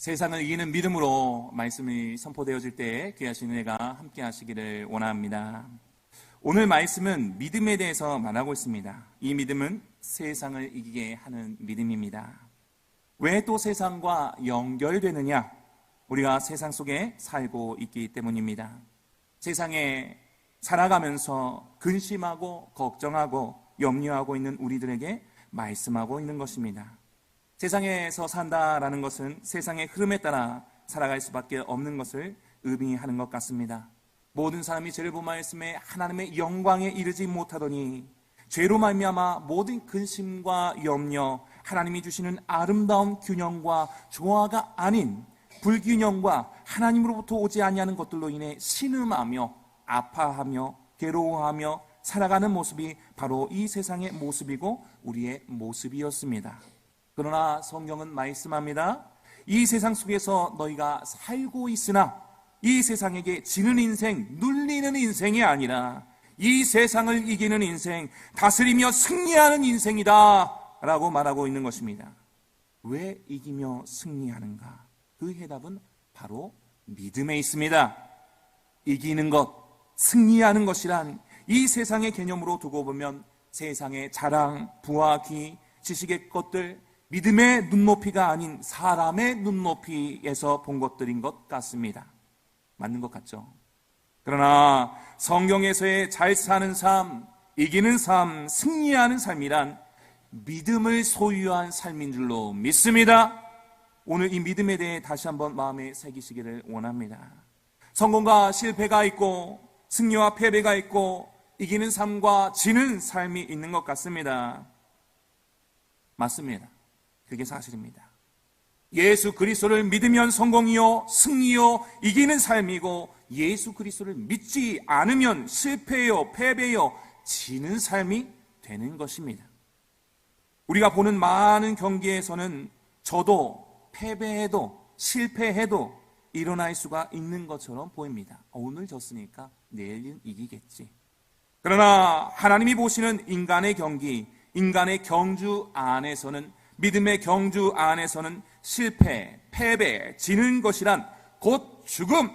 세상을 이기는 믿음으로 말씀이 선포되어질 때 귀하신 은혜가 함께 하시기를 원합니다. 오늘 말씀은 믿음에 대해서 말하고 있습니다. 이 믿음은 세상을 이기게 하는 믿음입니다. 왜 또 세상과 연결되느냐? 우리가 세상 속에 살고 있기 때문입니다. 세상에 살아가면서 근심하고 걱정하고 염려하고 있는 우리들에게 말씀하고 있는 것입니다. 세상에서 산다라는 것은 세상의 흐름에 따라 살아갈 수밖에 없는 것을 의미하는 것 같습니다. 모든 사람이 죄를 범하였음에 하나님의 영광에 이르지 못하더니 죄로 말미암아 모든 근심과 염려, 하나님이 주시는 아름다운 균형과 조화가 아닌 불균형과 하나님으로부터 오지 아니하는 것들로 인해 신음하며 아파하며 괴로워하며 살아가는 모습이 바로 이 세상의 모습이고 우리의 모습이었습니다. 그러나 성경은 말씀합니다. 이 세상 속에서 너희가 살고 있으나 이 세상에게 지는 인생, 눌리는 인생이 아니라 이 세상을 이기는 인생, 다스리며 승리하는 인생이다 라고 말하고 있는 것입니다. 왜 이기며 승리하는가? 그 해답은 바로 믿음에 있습니다. 이기는 것, 승리하는 것이란 이 세상의 개념으로 두고 보면 세상의 자랑, 부와 기, 지식의 것들, 믿음의 눈높이가 아닌 사람의 눈높이에서 본 것들인 것 같습니다. 맞는 것 같죠? 그러나 성경에서의 잘 사는 삶, 이기는 삶, 승리하는 삶이란 믿음을 소유한 삶인 줄로 믿습니다. 오늘 이 믿음에 대해 다시 한번 마음에 새기시기를 원합니다. 성공과 실패가 있고 승리와 패배가 있고 이기는 삶과 지는 삶이 있는 것 같습니다. 맞습니다. 그게 사실입니다. 예수 그리스도를 믿으면 성공이요, 승리요, 이기는 삶이고 예수 그리스도를 믿지 않으면 실패요, 패배요, 지는 삶이 되는 것입니다. 우리가 보는 많은 경기에서는 저도 패배해도 실패해도 일어날 수가 있는 것처럼 보입니다. 오늘 졌으니까 내일은 이기겠지. 그러나 하나님이 보시는 인간의 경기, 인간의 경주 안에서는, 믿음의 경주 안에서는 실패, 패배, 지는 것이란 곧 죽음,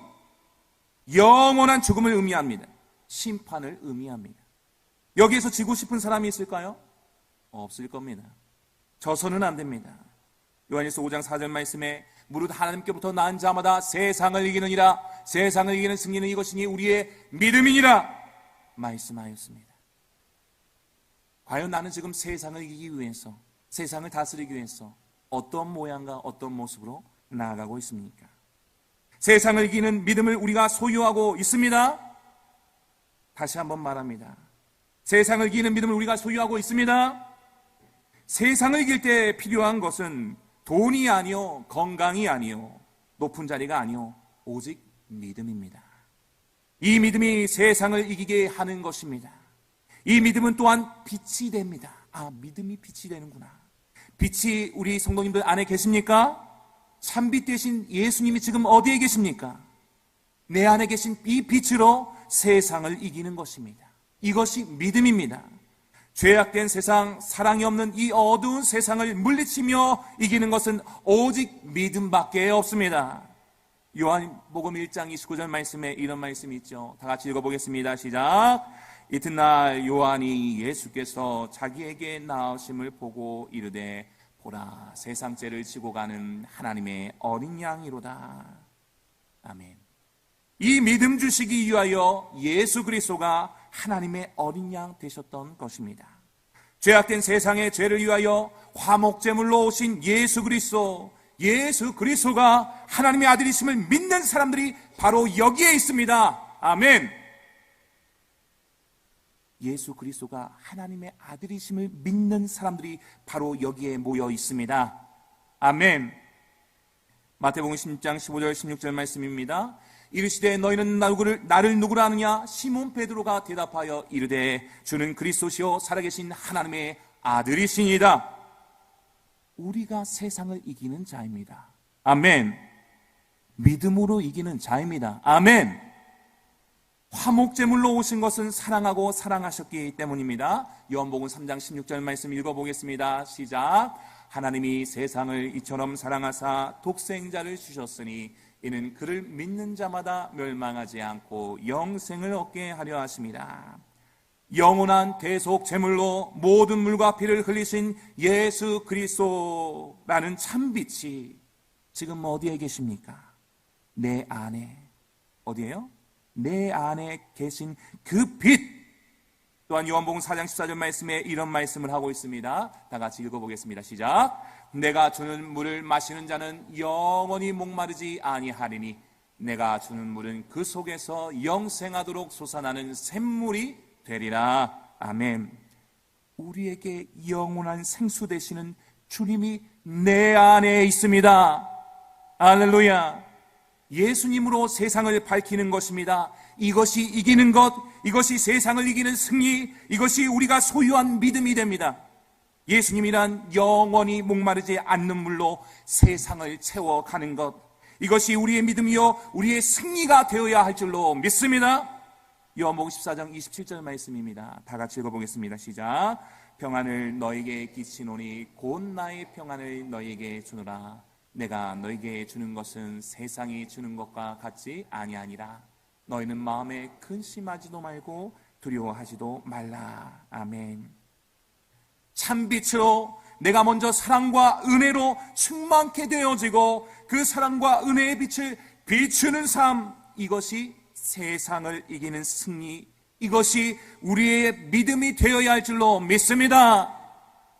영원한 죽음을 의미합니다. 심판을 의미합니다. 여기에서 지고 싶은 사람이 있을까요? 없을 겁니다. 져서는 안 됩니다. 요한일서 5장 4절 말씀에 무릇 하나님께부터 난 자마다 세상을 이기느니라, 세상을 이기는 승리는 이것이니 우리의 믿음이니라 말씀하였습니다. 과연 나는 지금 세상을 이기기 위해서, 세상을 다스리기 위해서 어떤 모양과 어떤 모습으로 나아가고 있습니까? 세상을 이기는 믿음을 우리가 소유하고 있습니다. 다시 한번 말합니다. 세상을 이기는 믿음을 우리가 소유하고 있습니다. 세상을 이길 때 필요한 것은 돈이 아니요, 건강이 아니요, 높은 자리가 아니요, 오직 믿음입니다. 이 믿음이 세상을 이기게 하는 것입니다. 이 믿음은 또한 빛이 됩니다. 믿음이 빛이 되는구나. 빛이 우리 성도님들 안에 계십니까? 참빛 되신 예수님이 지금 어디에 계십니까? 내 안에 계신 이 빛으로 세상을 이기는 것입니다. 이것이 믿음입니다. 죄악된 세상, 사랑이 없는 이 어두운 세상을 물리치며 이기는 것은 오직 믿음밖에 없습니다. 요한복음 1장 29절 말씀에 이런 말씀이 있죠. 다 같이 읽어보겠습니다. 시작. 이튿날 요한이 예수께서 자기에게 나오심을 보고 이르되 보라, 세상 죄를 지고 가는 하나님의 어린 양이로다. 아멘. 이 믿음 주시기 위하여 예수 그리스도가 하나님의 어린 양 되셨던 것입니다. 죄악된 세상의 죄를 위하여 화목제물로 오신 예수 그리스도, 예수 그리스도가 하나님의 아들이심을 믿는 사람들이 바로 여기에 있습니다. 아멘. 예수 그리스도가 하나님의 아들이심을 믿는 사람들이 바로 여기에 모여 있습니다. 아멘. 마태복음 10장 15절 16절 말씀입니다. 이르시되 너희는 나를 누구라 하느냐? 시몬 베드로가 대답하여 이르되 주는 그리스도시요 살아계신 하나님의 아들이시니이다. 우리가 세상을 이기는 자입니다. 아멘. 믿음으로 이기는 자입니다. 아멘. 화목제물로 오신 것은 사랑하고 사랑하셨기 때문입니다. 요한복음 3장 16절 말씀 읽어보겠습니다. 시작. 하나님이 세상을 이처럼 사랑하사 독생자를 주셨으니 이는 그를 믿는 자마다 멸망하지 않고 영생을 얻게 하려 하심이라. 영원한 대속 제물로 모든 물과 피를 흘리신 예수 그리스도라는 참빛이 지금 어디에 계십니까? 내 안에. 어디에요? 내 안에 계신 그 빛. 또한 요한복음 4장 14절 말씀에 이런 말씀을 하고 있습니다. 다 같이 읽어보겠습니다. 시작. 내가 주는 물을 마시는 자는 영원히 목마르지 아니하리니 내가 주는 물은 그 속에서 영생하도록 솟아나는 샘물이 되리라. 아멘. 우리에게 영원한 생수 되시는 주님이 내 안에 있습니다. 할렐루야. 예수님으로 세상을 밝히는 것입니다. 이것이 이기는 것, 이것이 세상을 이기는 승리, 이것이 우리가 소유한 믿음이 됩니다. 예수님이란 영원히 목마르지 않는 물로 세상을 채워가는 것, 이것이 우리의 믿음이요 우리의 승리가 되어야 할 줄로 믿습니다. 요한복음 14장 27절 말씀입니다. 다 같이 읽어보겠습니다. 시작. 평안을 너에게 끼치노니 곧 나의 평안을 너에게 주노라. 내가 너에게 주는 것은 세상이 주는 것과 같지 아니하니라. 너희는 마음에 근심하지도 말고 두려워하지도 말라. 아멘. 참빛으로 내가 먼저 사랑과 은혜로 충만케 되어지고 그 사랑과 은혜의 빛을 비추는 삶, 이것이 세상을 이기는 승리, 이것이 우리의 믿음이 되어야 할 줄로 믿습니다.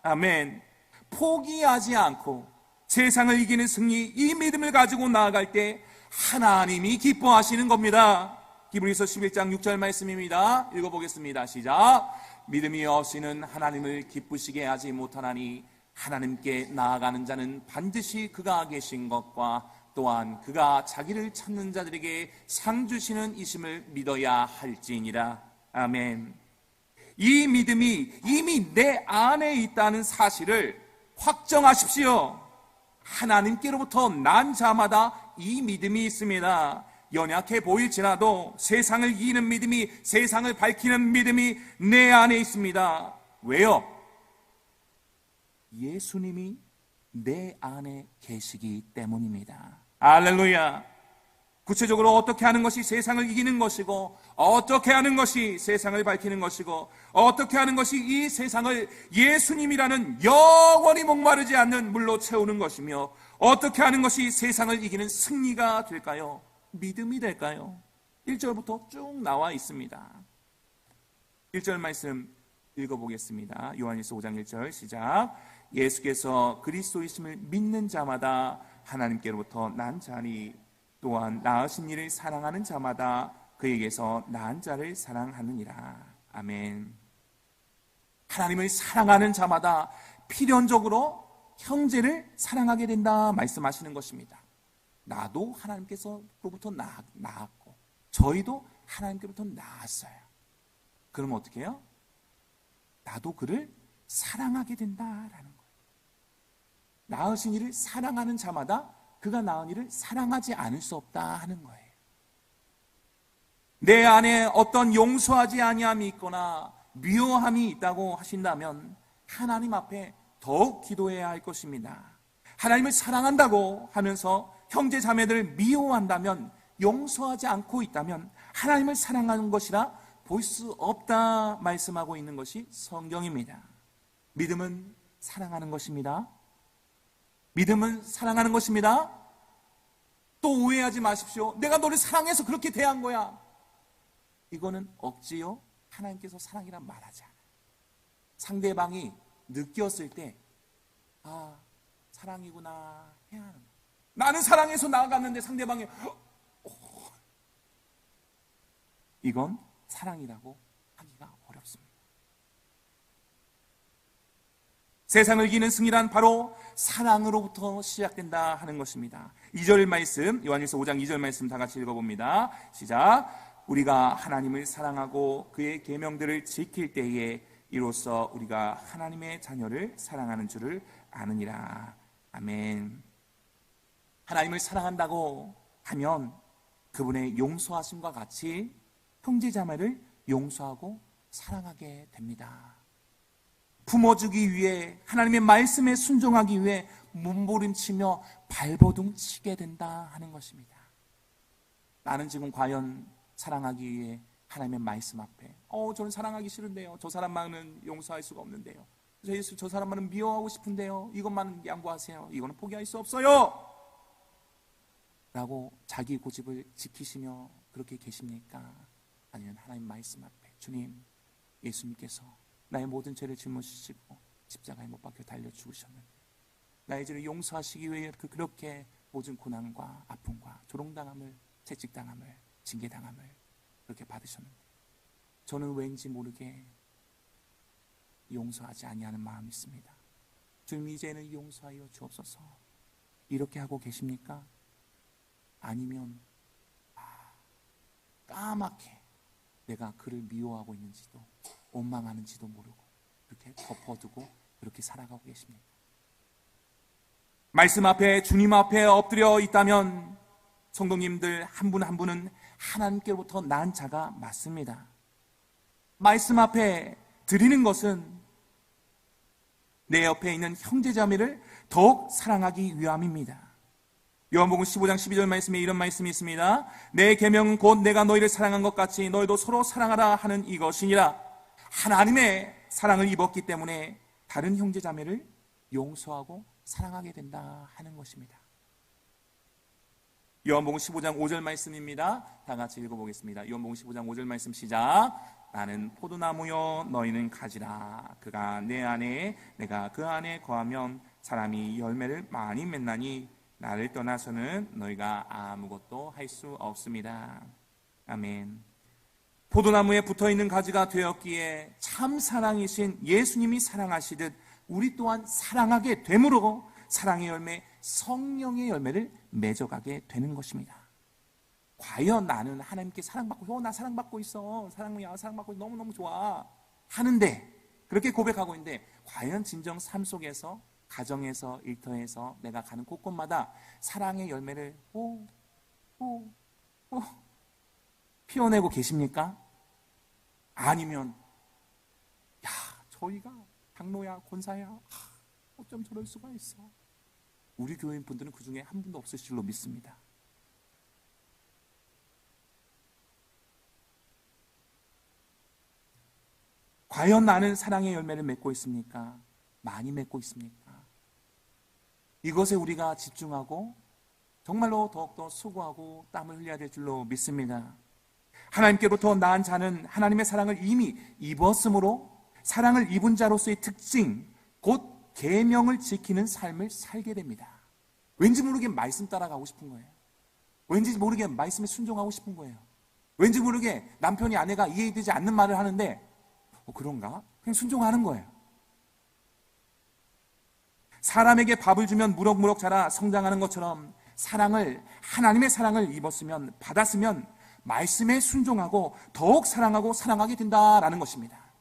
아멘. 포기하지 않고 세상을 이기는 승리, 이 믿음을 가지고 나아갈 때 하나님이 기뻐하시는 겁니다. 히브리서 11장 6절 말씀입니다. 읽어보겠습니다. 시작. 믿음이 없이는 하나님을 기쁘시게 하지 못하나니 하나님께 나아가는 자는 반드시 그가 계신 것과 또한 그가 자기를 찾는 자들에게 상 주시는 이심을 믿어야 할지니라. 아멘. 이 믿음이 이미 내 안에 있다는 사실을 확정하십시오. 하나님께로부터 난 자마다 이 믿음이 있습니다. 연약해 보일지라도 세상을 이기는 믿음이, 세상을 밝히는 믿음이 내 안에 있습니다. 왜요? 예수님이 내 안에 계시기 때문입니다. 할렐루야. 구체적으로 어떻게 하는 것이 세상을 이기는 것이고, 어떻게 하는 것이 세상을 밝히는 것이고, 어떻게 하는 것이 이 세상을 예수님이라는 영원히 목마르지 않는 물로 채우는 것이며, 어떻게 하는 것이 세상을 이기는 승리가 될까요? 믿음이 될까요? 1절부터 쭉 나와 있습니다. 1절 말씀 읽어보겠습니다. 요한일서 5장 1절 시작. 예수께서 그리스도이심을 믿는 자마다 하나님께로부터 난 자니 또한 낳으신 이를 사랑하는 자마다 그에게서 낳은 자를 사랑하느니라. 아멘. 하나님을 사랑하는 자마다 필연적으로 형제를 사랑하게 된다 말씀하시는 것입니다. 나도 하나님께서로부터 낳았고 저희도 하나님께로부터 낳았어요. 그럼 어떻게 해요? 나도 그를 사랑하게 된다라는 거예요. 낳으신 이를 사랑하는 자마다 그가 낳은 이를 사랑하지 않을 수 없다 하는 거예요. 내 안에 어떤 용서하지 아니함이 있거나 미워함이 있다고 하신다면 하나님 앞에 더욱 기도해야 할 것입니다. 하나님을 사랑한다고 하면서 형제 자매들을 미워한다면, 용서하지 않고 있다면 하나님을 사랑하는 것이라 볼 수 없다 말씀하고 있는 것이 성경입니다. 믿음은 사랑하는 것입니다. 믿음은 사랑하는 것입니다. 또 오해하지 마십시오. 내가 너를 사랑해서 그렇게 대한 거야. 이거는 억지요. 하나님께서 사랑이란 말하지 않아요. 상대방이 느꼈을 때 사랑이구나 해야 하는 거예요. 나는 사랑해서 나아갔는데 상대방이 이건 사랑이라고 하기가 어렵습니다. 세상을 이기는 승리란 바로 사랑으로부터 시작된다 하는 것입니다. 2절 말씀, 요한일서 5장 2절 말씀 다 같이 읽어봅니다. 시작. 우리가 하나님을 사랑하고 그의 계명들을 지킬 때에 이로써 우리가 하나님의 자녀를 사랑하는 줄을 아느니라. 아멘. 하나님을 사랑한다고 하면 그분의 용서하심과 같이 형제자매를 용서하고 사랑하게 됩니다. 품어주기 위해, 하나님의 말씀에 순종하기 위해 몸부림치며 발버둥 치게 된다 하는 것입니다. 나는 지금 과연 사랑하기 위해 하나님의 말씀 앞에 저는 사랑하기 싫은데요, 저 사람만은 용서할 수가 없는데요, 예수 저 사람만은 미워하고 싶은데요, 이것만 양보하세요, 이거는 포기할 수 없어요 라고 자기 고집을 지키시며 그렇게 계십니까? 아니면 하나님 말씀 앞에, 주님, 예수님께서 나의 모든 죄를 짊어지시고 십자가에 못 박혀 달려 죽으셨는데 나의 죄를 용서하시기 위해 그렇게 모든 고난과 아픔과 조롱당함을, 채찍당함을, 징계당함을 그렇게 받으셨는데 저는 왠지 모르게 용서하지 아니하는 마음이 있습니다. 주님, 이제는 용서하여 주옵소서. 이렇게 하고 계십니까? 아니면 까맣게 내가 그를 미워하고 있는지도 원망하는지도 모르고 그렇게 덮어두고 그렇게 살아가고 계십니까? 말씀 앞에, 주님 앞에 엎드려 있다면 성도님들 한 분 한 분은 하나님께로부터 난 자가 맞습니다. 말씀 앞에 드리는 것은 내 옆에 있는 형제자매를 더욱 사랑하기 위함입니다. 요한복음 15장 12절 말씀에 이런 말씀이 있습니다. 내 계명은 곧 내가 너희를 사랑한 것 같이 너희도 서로 사랑하라 하는 이것이니라. 하나님의 사랑을 입었기 때문에 다른 형제자매를 용서하고 사랑하게 된다 하는 것입니다. 요한복음 15장 5절 말씀입니다. 다 같이 읽어보겠습니다. 요한복음 15장 5절 말씀 시작. 나는 포도나무요 너희는 가지라. 그가 내 안에 내가 그 안에 거하면 사람이 열매를 많이 맺나니 나를 떠나서는 너희가 아무것도 할 수 없습니다. 아멘. 포도나무에 붙어있는 가지가 되었기에 참 사랑이신 예수님이 사랑하시듯 우리 또한 사랑하게 되므로 사랑의 열매, 성령의 열매를 맺어가게 되는 것입니다. 과연 나는 하나님께 사랑받고, 나 사랑받고 있어, 사랑이야, 사랑받고 너무너무 좋아 하는데, 그렇게 고백하고 있는데 과연 진정 삶 속에서, 가정에서, 일터에서 내가 가는 곳곳마다 사랑의 열매를 피워내고 계십니까? 아니면 저희가 장로야, 권사야, 어쩜 저럴 수가 있어. 우리 교인 분들은 그 중에 한 분도 없으실 줄로 믿습니다. 과연 나는 사랑의 열매를 맺고 있습니까? 많이 맺고 있습니까? 이것에 우리가 집중하고 정말로 더욱더 수고하고 땀을 흘려야 될 줄로 믿습니다. 하나님께로부터 낳은 자는 하나님의 사랑을 이미 입었으므로 사랑을 입은 자로서의 특징, 곧 계명을 지키는 삶을 살게 됩니다. 왠지 모르게 말씀 따라가고 싶은 거예요. 왠지 모르게 말씀에 순종하고 싶은 거예요. 왠지 모르게 남편이 아내가 이해되지 않는 말을 하는데 그런가? 그냥 순종하는 거예요. 사람에게 밥을 주면 무럭무럭 자라 성장하는 것처럼 하나님의 사랑을 입었으면, 받았으면 말씀에 순종하고 더욱 사랑하고 사랑하게 된다라는 것입니다.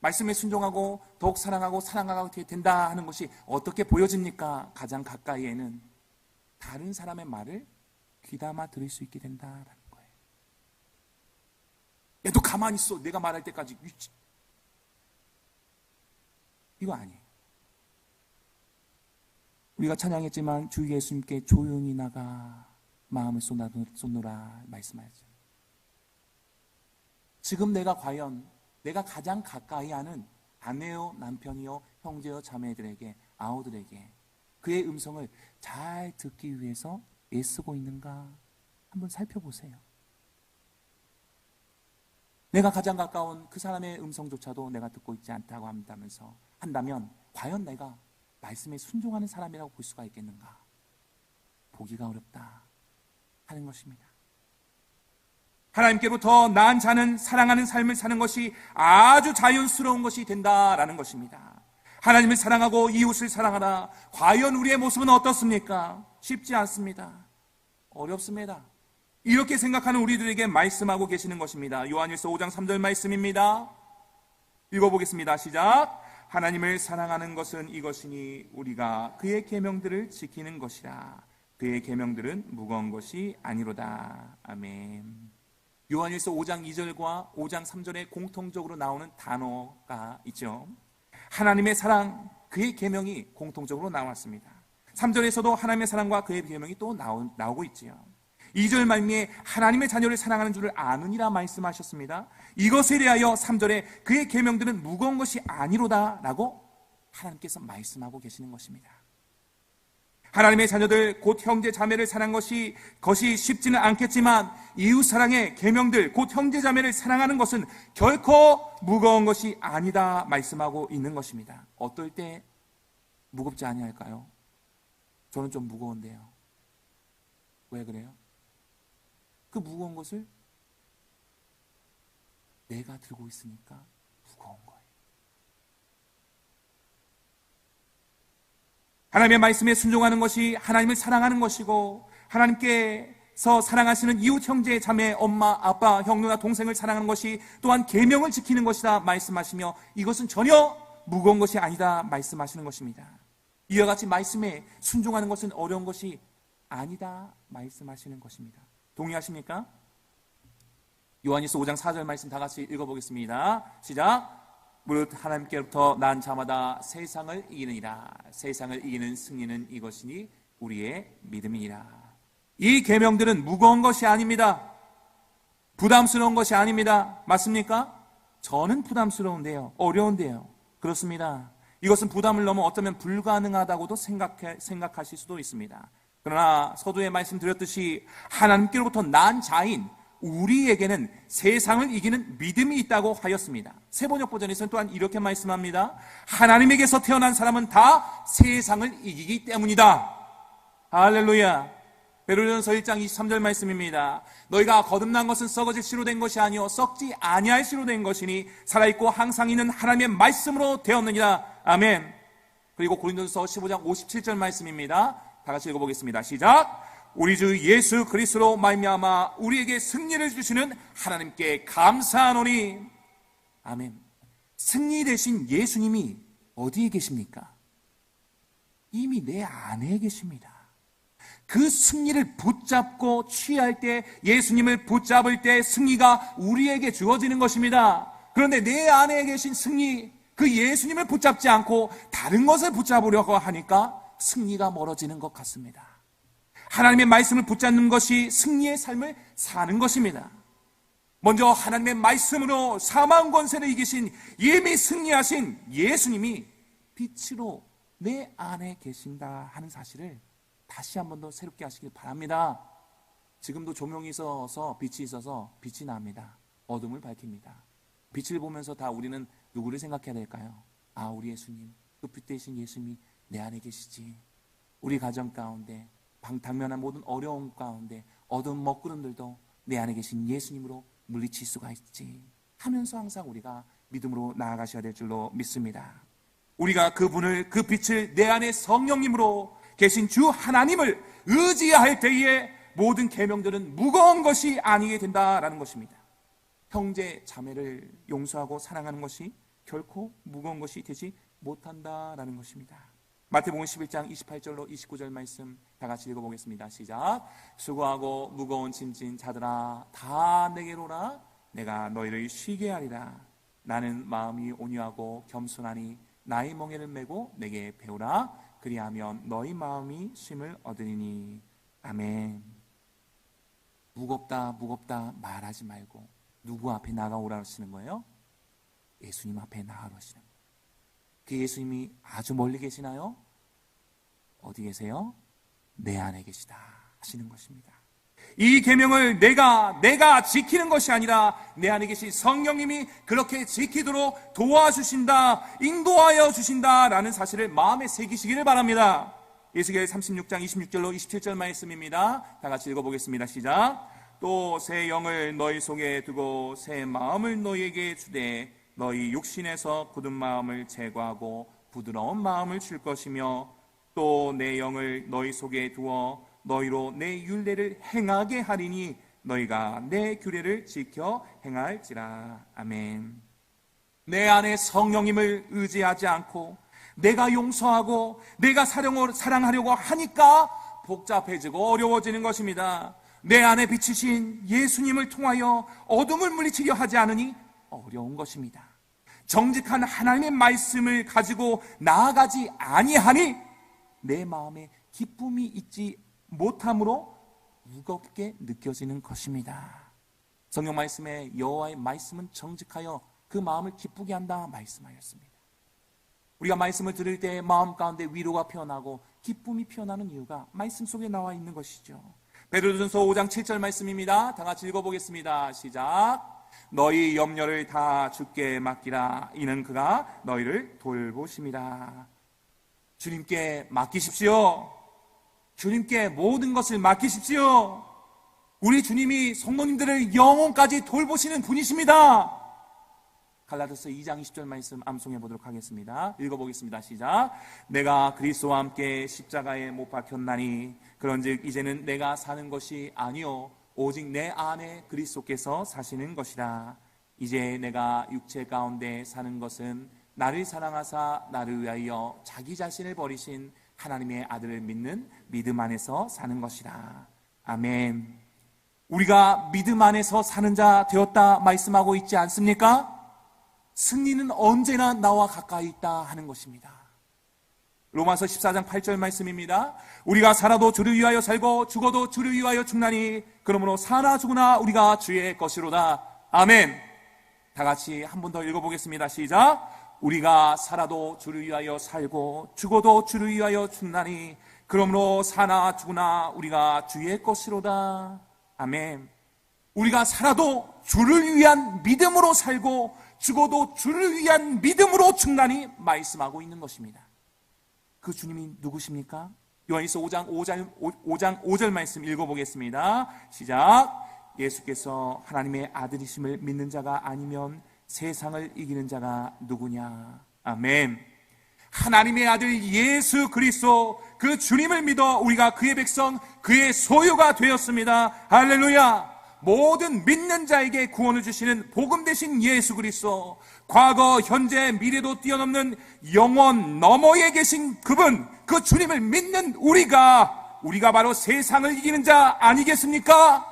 말씀에 순종하고 더욱 사랑하고 사랑하게 된다 하는 것이 어떻게 보여집니까? 가장 가까이에는 다른 사람의 말을 귀담아 들을 수 있게 된다라는 거예요. 야, 너 가만히 있어. 내가 말할 때까지. 이거 아니에요. 우리가 찬양했지만 주 예수님께 조용히 나가 마음을 쏟노라 말씀하죠. 지금 내가 과연 내가 가장 가까이 하는 아내요, 남편이요, 형제요, 자매들에게, 아우들에게 그의 음성을 잘 듣기 위해서 애쓰고 있는가 한번 살펴보세요. 내가 가장 가까운 그 사람의 음성조차도 내가 듣고 있지 않다고 한다면 과연 내가 말씀에 순종하는 사람이라고 볼 수가 있겠는가? 보기가 어렵다 하는 것입니다. 하나님께로부터 낳은 자는 사랑하는 삶을 사는 것이 아주 자연스러운 것이 된다라는 것입니다. 하나님을 사랑하고 이웃을 사랑하라. 과연 우리의 모습은 어떻습니까? 쉽지 않습니다. 어렵습니다. 이렇게 생각하는 우리들에게 말씀하고 계시는 것입니다. 요한일서 5장 3절 말씀입니다. 읽어보겠습니다. 시작. 하나님을 사랑하는 것은 이것이니 우리가 그의 계명들을 지키는 것이라. 그의 계명들은 무거운 것이 아니로다. 아멘. 요한일서 5장 2절과 5장 3절에 공통적으로 나오는 단어가 있죠. 하나님의 사랑, 그의 계명이 공통적으로 나왔습니다. 3절에서도 하나님의 사랑과 그의 계명이 또 나오고 있지요. 2절 말미에 하나님의 자녀를 사랑하는 줄을 아느니라 말씀하셨습니다. 이것에 대하여 3절에 그의 계명들은 무거운 것이 아니로다 라고 하나님께서 말씀하고 계시는 것입니다. 하나님의 자녀들 곧 형제 자매를 사랑하는 것이 쉽지는 않겠지만 이웃사랑의 계명들 곧 형제 자매를 사랑하는 것은 결코 무거운 것이 아니다 말씀하고 있는 것입니다. 어떨 때 무겁지 아니할까요? 저는 좀 무거운데요. 왜 그래요? 그 무거운 것을 내가 들고 있으니까 무거운 거예요. 하나님의 말씀에 순종하는 것이 하나님을 사랑하는 것이고, 하나님께서 사랑하시는 이웃 형제 자매 엄마 아빠 형 누나 동생을 사랑하는 것이 또한 계명을 지키는 것이다 말씀하시며, 이것은 전혀 무거운 것이 아니다 말씀하시는 것입니다. 이와 같이 말씀에 순종하는 것은 어려운 것이 아니다 말씀하시는 것입니다. 동의하십니까? 요한일서 5장 4절 말씀 다 같이 읽어보겠습니다. 시작. 무릇 하나님께로부터 난 자마다 세상을 이기느니라. 세상을 이기는 승리는 이것이니 우리의 믿음이니라. 이 계명들은 무거운 것이 아닙니다. 부담스러운 것이 아닙니다. 맞습니까? 저는 부담스러운데요. 어려운데요. 그렇습니다. 이것은 부담을 넘어 어쩌면 불가능하다고도 생각하실 수도 있습니다. 그러나 서두에 말씀드렸듯이 하나님께로부터 난 자인 우리에게는 세상을 이기는 믿음이 있다고 하였습니다. 세번역 버전에서는 또한 이렇게 말씀합니다. 하나님에게서 태어난 사람은 다 세상을 이기기 때문이다. 할렐루야. 베드로전서 1장 23절 말씀입니다. 너희가 거듭난 것은 썩어질 씨로 된 것이 아니요 썩지 아니할 씨로 된 것이니 살아있고 항상 있는 하나님의 말씀으로 되었느니라. 아멘. 그리고 고린도전서 15장 57절 말씀입니다. 다 같이 읽어보겠습니다. 시작. 우리 주 예수 그리스도로 말미암아 우리에게 승리를 주시는 하나님께 감사하노니. 아멘. 승리 되신 예수님이 어디에 계십니까? 이미 내 안에 계십니다. 그 승리를 붙잡고 취할 때, 예수님을 붙잡을 때 승리가 우리에게 주어지는 것입니다. 그런데 내 안에 계신 승리, 그 예수님을 붙잡지 않고 다른 것을 붙잡으려고 하니까 승리가 멀어지는 것 같습니다. 하나님의 말씀을 붙잡는 것이 승리의 삶을 사는 것입니다. 먼저 하나님의 말씀으로 사망 권세를 이기신 이미 승리하신 예수님이 빛으로 내 안에 계신다 하는 사실을 다시 한 번 더 새롭게 하시길 바랍니다. 지금도 조명이 있어서 빛이 납니다. 어둠을 밝힙니다. 빛을 보면서 다 우리는 누구를 생각해야 될까요? 아, 우리 예수님, 그 빛 대신 예수님이 내 안에 계시지. 우리 가정 가운데 당면한 모든 어려움 가운데 어두운 먹구름들도 내 안에 계신 예수님으로 물리칠 수가 있지 하면서 항상 우리가 믿음으로 나아가셔야 될 줄로 믿습니다. 우리가 그분을, 그 빛을 내 안에 성령님으로 계신 주 하나님을 의지할 때에 모든 계명들은 무거운 것이 아니게 된다라는 것입니다. 형제 자매를 용서하고 사랑하는 것이 결코 무거운 것이 되지 못한다라는 것입니다. 마태복음 11장 28절로 29절 말씀 다 같이 읽어보겠습니다. 시작. 수고하고 무거운 짐진 자들아 다 내게로 오라. 내가 너희를 쉬게 하리라. 나는 마음이 온유하고 겸손하니 나의 멍에를 메고 내게 배우라. 그리하면 너희 마음이 쉼을 얻으리니. 아멘. 무겁다 말하지 말고 누구 앞에 나가오라 하시는 거예요? 예수님 앞에 나가오라 하시는 거예요. 그 예수님이 아주 멀리 계시나요? 어디 계세요? 내 안에 계시다 하시는 것입니다. 이 계명을 내가 지키는 것이 아니라 내 안에 계신 성령님이 그렇게 지키도록 도와주신다, 인도하여 주신다라는 사실을 마음에 새기시기를 바랍니다. 에스겔 36장 26절로 27절 말씀입니다. 다 같이 읽어보겠습니다. 시작. 또 새 영을 너희 속에 두고 새 마음을 너희에게 주되 너희 육신에서 굳은 마음을 제거하고 부드러운 마음을 줄 것이며 또 내 영을 너희 속에 두어 너희로 내 율례를 행하게 하리니 너희가 내 규례를 지켜 행할지라. 아멘. 내 안에 성령님을 의지하지 않고 내가 용서하고 내가 사랑하려고 하니까 복잡해지고 어려워지는 것입니다. 내 안에 비치신 예수님을 통하여 어둠을 물리치려 하지 않으니 어려운 것입니다. 정직한 하나님의 말씀을 가지고 나아가지 아니하니 내 마음에 기쁨이 있지 못함으로 무겁게 느껴지는 것입니다. 성경 말씀에 여호와의 말씀은 정직하여 그 마음을 기쁘게 한다 말씀하였습니다. 우리가 말씀을 들을 때 마음 가운데 위로가 피어나고 기쁨이 피어나는 이유가 말씀 속에 나와 있는 것이죠. 베드로전서 5장 7절 말씀입니다. 다 같이 읽어보겠습니다. 시작. 너희 염려를 다 주께 맡기라. 이는 그가 너희를 돌보심이라. 주님께 맡기십시오. 주님께 모든 것을 맡기십시오. 우리 주님이 성도님들을 영혼까지 돌보시는 분이십니다. 갈라디아서 2장 20절 말씀 암송해 보도록 하겠습니다. 읽어보겠습니다. 시작. 내가 그리스도와 함께 십자가에 못 박혔나니 그런즉 이제는 내가 사는 것이 아니요 오직 내 안에 그리스도께서 사시는 것이라. 이제 내가 육체 가운데 사는 것은 나를 사랑하사 나를 위하여 자기 자신을 버리신 하나님의 아들을 믿는 믿음 안에서 사는 것이라. 아멘. 우리가 믿음 안에서 사는 자 되었다 말씀하고 있지 않습니까? 승리는 언제나 나와 가까이 있다 하는 것입니다. 로마서 14장 8절 말씀입니다. 우리가 살아도 주를 위하여 살고 죽어도 주를 위하여 죽나니 그러므로 사나 죽으나 우리가 주의 것이로다. 아멘. 다 같이 한 번 더 읽어보겠습니다. 시작. 우리가 살아도 주를 위하여 살고 죽어도 주를 위하여 죽나니 그러므로 사나 죽으나 우리가 주의 것이로다. 아멘. 우리가 살아도 주를 위한 믿음으로 살고 죽어도 주를 위한 믿음으로 죽나니 말씀하고 있는 것입니다. 그 주님이 누구십니까? 요한일서 5장 5절 말씀 읽어보겠습니다. 시작. 예수께서 하나님의 아들이심을 믿는 자가 아니면 세상을 이기는 자가 누구냐. 아멘. 하나님의 아들 예수 그리스도 그 주님을 믿어 우리가 그의 백성 그의 소유가 되었습니다. 할렐루야. 모든 믿는 자에게 구원을 주시는 복음 되신 예수 그리스도, 과거 현재 미래도 뛰어넘는 영원 너머에 계신 그분, 그 주님을 믿는 우리가 바로 세상을 이기는 자 아니겠습니까?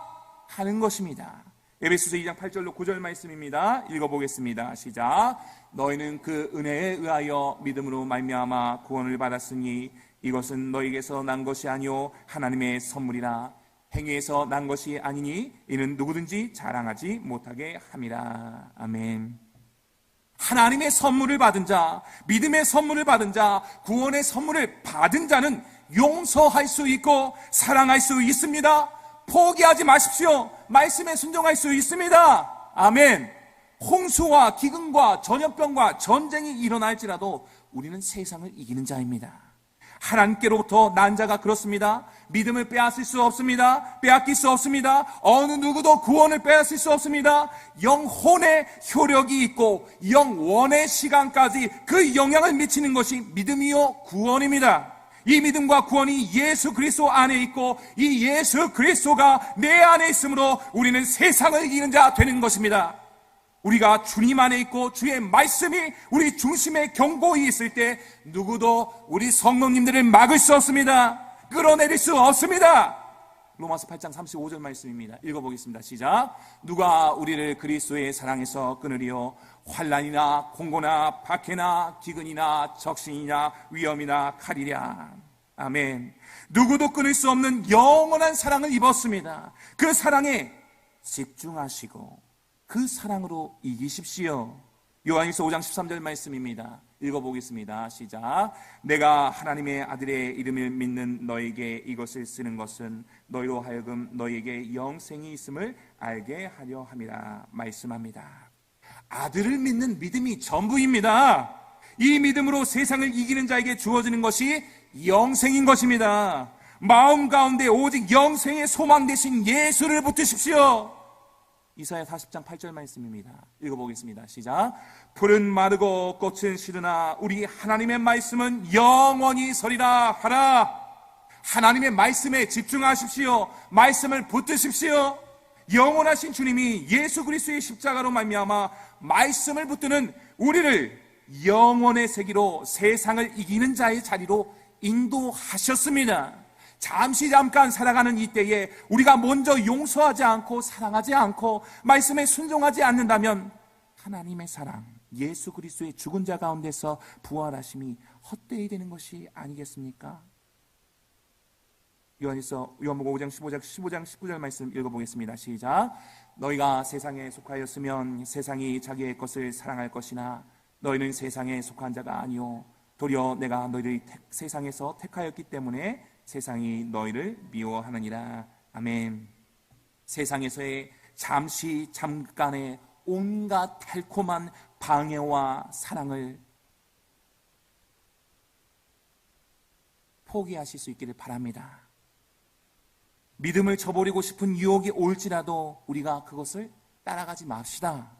하는 것입니다. 에베소서 2장 8절로 9절 말씀입니다. 읽어보겠습니다. 시작. 너희는 그 은혜에 의하여 믿음으로 말미암아 구원을 받았으니 이것은 너희에게서 난 것이 아니요 하나님의 선물이라. 행위에서 난 것이 아니니 이는 누구든지 자랑하지 못하게 함이라. 아멘. 하나님의 선물을 받은 자, 믿음의 선물을 받은 자, 구원의 선물을 받은 자는 용서할 수 있고 사랑할 수 있습니다. 포기하지 마십시오. 말씀에 순종할 수 있습니다. 아멘. 홍수와 기근과 전염병과 전쟁이 일어날지라도 우리는 세상을 이기는 자입니다. 하나님께로부터 난 자가 그렇습니다. 믿음을 빼앗을 수 없습니다. 빼앗길 수 없습니다. 어느 누구도 구원을 빼앗을 수 없습니다. 영혼의 효력이 있고 영원의 시간까지 그 영향을 미치는 것이 믿음이요 구원입니다. 이 믿음과 구원이 예수 그리스도 안에 있고 이 예수 그리스도가 내 안에 있으므로 우리는 세상을 이기는 자 되는 것입니다. 우리가 주님 안에 있고 주의 말씀이 우리 중심에 견고히 있을 때 누구도 우리 성도님들을 막을 수 없습니다. 끌어내릴 수 없습니다. 로마서 8장 35절 말씀입니다. 읽어보겠습니다. 시작. 누가 우리를 그리스도의 사랑에서 끊으리요? 환난이나 공고나 박해나 기근이나 적신이나 위험이나 칼이랴. 아멘. 누구도 끊을 수 없는 영원한 사랑을 입었습니다. 그 사랑에 집중하시고 그 사랑으로 이기십시오. 요한일서 5장 13절 말씀입니다. 읽어보겠습니다. 시작. 내가 하나님의 아들의 이름을 믿는 너에게 이것을 쓰는 것은 너희로 하여금 너희에게 영생이 있음을 알게 하려 함이라 말씀합니다. 아들을 믿는 믿음이 전부입니다. 이 믿음으로 세상을 이기는 자에게 주어지는 것이 영생인 것입니다. 마음 가운데 오직 영생의 소망 되신 예수를 붙드십시오. 이사야 40장 8절 말씀입니다. 읽어보겠습니다. 시작. 풀은 마르고 꽃은 시드나 우리 하나님의 말씀은 영원히 서리라 하라. 하나님의 말씀에 집중하십시오. 말씀을 붙드십시오. 영원하신 주님이 예수 그리스도의 십자가로 말미암아 말씀을 붙드는 우리를 영원의 세계로 세상을 이기는 자의 자리로 인도하셨습니다. 잠깐 살아가는 이때에 우리가 먼저 용서하지 않고 사랑하지 않고 말씀에 순종하지 않는다면 하나님의 사랑, 예수 그리스도의 죽은 자 가운데서 부활하심이 헛되이 되는 것이 아니겠습니까? 요한복음 5장 15장 19절 말씀 읽어보겠습니다. 시작. 너희가 세상에 속하였으면 세상이 자기의 것을 사랑할 것이나 너희는 세상에 속한 자가 아니요 도리어 내가 너희를 세상에서 택하였기 때문에 세상이 너희를 미워하느니라. 아멘. 세상에서의 잠깐의 온갖 달콤한 방해와 사랑을 포기하실 수 있기를 바랍니다. 믿음을 저버리고 싶은 유혹이 올지라도 우리가 그것을 따라가지 맙시다.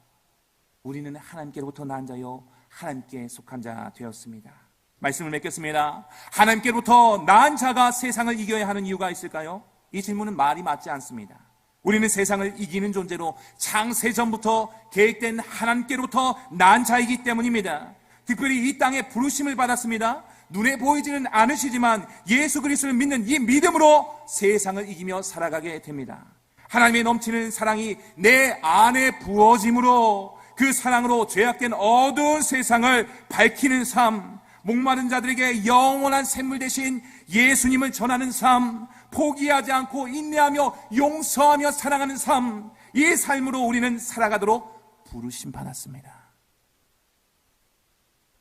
우리는 하나님께로부터 난 자요 하나님께 속한 자 되었습니다. 말씀을 맺겠습니다. 하나님께로부터 난 자가 세상을 이겨야 하는 이유가 있을까요? 이 질문은 말이 맞지 않습니다. 우리는 세상을 이기는 존재로 창세전부터 계획된 하나님께로부터 난 자이기 때문입니다. 특별히 이 땅에 부르심을 받았습니다. 눈에 보이지는 않으시지만 예수 그리스도를 믿는 이 믿음으로 세상을 이기며 살아가게 됩니다. 하나님의 넘치는 사랑이 내 안에 부어짐으로 그 사랑으로 죄악된 어두운 세상을 밝히는 삶, 목마른 자들에게 영원한 샘물 대신 예수님을 전하는 삶, 포기하지 않고 인내하며 용서하며 사랑하는 삶, 이 삶으로 우리는 살아가도록 부르심 받았습니다.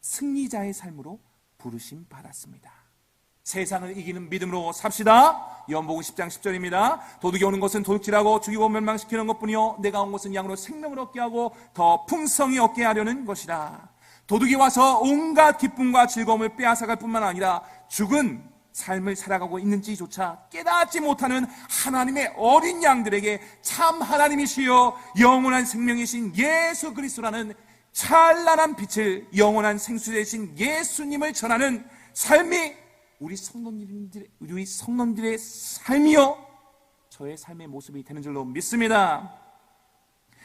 승리자의 삶으로 부르심 받았습니다. 세상을 이기는 믿음으로 삽시다. 요한복음 10장 10절입니다. 도둑이 오는 것은 도둑질하고 죽이고 멸망시키는 것뿐이요 내가 온 것은 양으로 생명을 얻게 하고 더 풍성히 얻게 하려는 것이라. 도둑이 와서 온갖 기쁨과 즐거움을 빼앗아갈 뿐만 아니라 죽은 삶을 살아가고 있는지조차 깨닫지 못하는 하나님의 어린 양들에게 참 하나님이시여 영원한 생명이신 예수 그리스도라는 찬란한 빛을, 영원한 생수 되신 예수님을 전하는 삶이 우리 성도님들의 삶이요 저의 삶의 모습이 되는 줄로 믿습니다.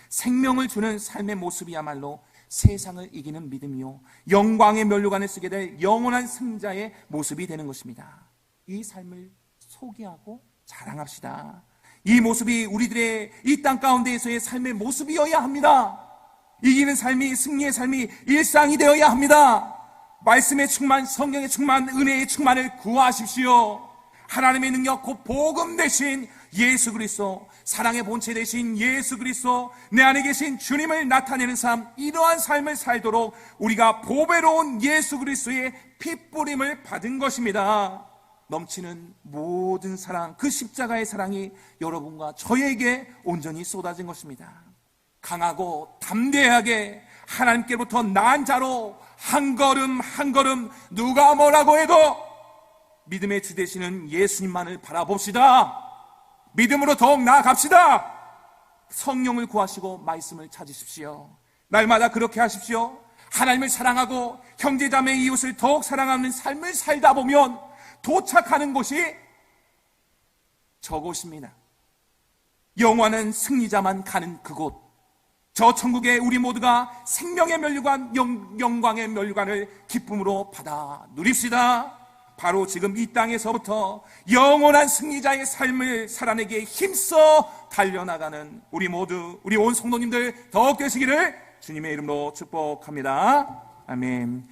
생명을 주는 삶의 모습이야말로 세상을 이기는 믿음이요 영광의 면류관을 쓰게 될 영원한 승자의 모습이 되는 것입니다. 이 삶을 소개하고 자랑합시다. 이 모습이 우리들의 이 땅 가운데에서의 삶의 모습이어야 합니다. 이기는 삶이, 승리의 삶이 일상이 되어야 합니다. 말씀의 충만, 성령의 충만, 은혜의 충만을 구하십시오. 하나님의 능력 곧 복음 대신 예수 그리스도, 사랑의 본체 되신 예수 그리스도, 내 안에 계신 주님을 나타내는 삶, 이러한 삶을 살도록 우리가 보배로운 예수 그리스도의 핏뿌림을 받은 것입니다. 넘치는 모든 사랑, 그 십자가의 사랑이 여러분과 저에게 온전히 쏟아진 것입니다. 강하고 담대하게 하나님께로부터 난 자로 한 걸음 한 걸음 누가 뭐라고 해도 믿음의 주 되시는 예수님만을 바라봅시다. 믿음으로 더욱 나아갑시다. 성령을 구하시고 말씀을 찾으십시오. 날마다 그렇게 하십시오. 하나님을 사랑하고 형제자매 이웃을 더욱 사랑하는 삶을 살다 보면 도착하는 곳이 저곳입니다. 영원한 승리자만 가는 그곳, 저 천국에 우리 모두가 생명의 면류관, 영광의 면류관을 기쁨으로 받아 누립시다. 바로 지금 이 땅에서부터 영원한 승리자의 삶을 살아내기에 힘써 달려나가는 우리 모두, 우리 온 성도님들 더욱 되시기를 주님의 이름으로 축복합니다. 아멘.